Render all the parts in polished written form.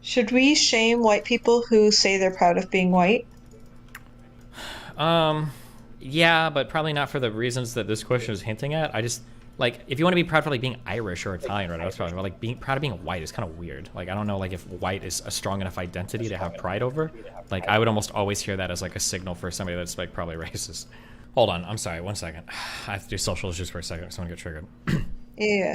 Should we shame white people who say they're proud of being white? Um, yeah, but probably not for the reasons that this question is hinting at. I just like if you want to be proud for like being Irish or Italian, right? That's probably but like being proud of being white is kind of weird. Like I don't know, like if white is a strong enough identity to have pride over. Like I would almost always hear that as like a signal for somebody that's like probably racist. Hold on, I'm sorry, 1 second. I have to do social issues for a second. Someone get triggered. Yeah.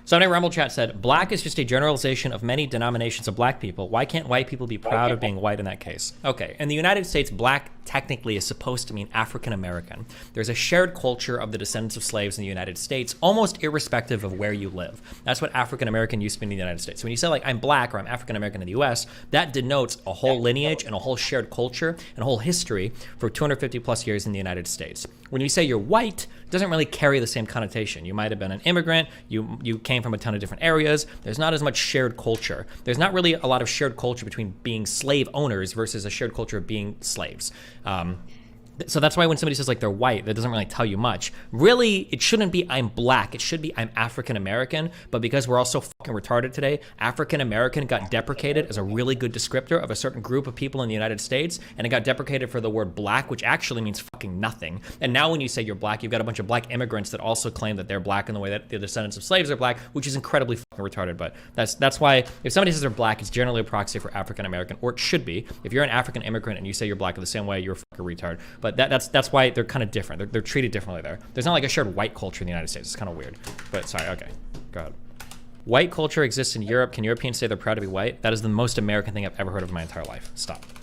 Somebody in Rumble chat said, black is just a generalization of many denominations of black people. Why can't white people be proud of being white in that case? Okay, in the United States, black technically is supposed to mean African American. There's a shared culture of the descendants of slaves in the United States, almost irrespective of where you live. That's what African American used to be in the United States. So when you say like, I'm black or I'm African American in the US, that denotes a whole lineage and a whole shared culture and a whole history for 250 plus years in the United States. When you say you're white, it doesn't really carry the same connotation. You might have been an immigrant, you came from a ton of different areas. There's not as much shared culture. There's not really a lot of shared culture between being slave owners versus a shared culture of being slaves. So that's why when somebody says like they're white, that doesn't really tell you much. Really, it shouldn't be I'm black. It should be I'm African American. But because we're all so fucking retarded today, African American got deprecated as a really good descriptor of a certain group of people in the United States, and it got deprecated for the word black, which actually means fucking nothing. And now when you say you're black, you've got a bunch of black immigrants that also claim that they're black in the way that the descendants of slaves are black, which is incredibly fucking retarded. But that's why if somebody says they're black, it's generally a proxy for African American, or it should be. If you're an African immigrant and you say you're black in the same way, you're a fucking retard. But that's why they're kind of different. They're treated differently there. There's not like a shared white culture in the United States. It's kind of weird. But sorry, okay, go ahead. White culture exists in Europe. Can Europeans say they're proud to be white? That is the most American thing I've ever heard of in my entire life. Stop.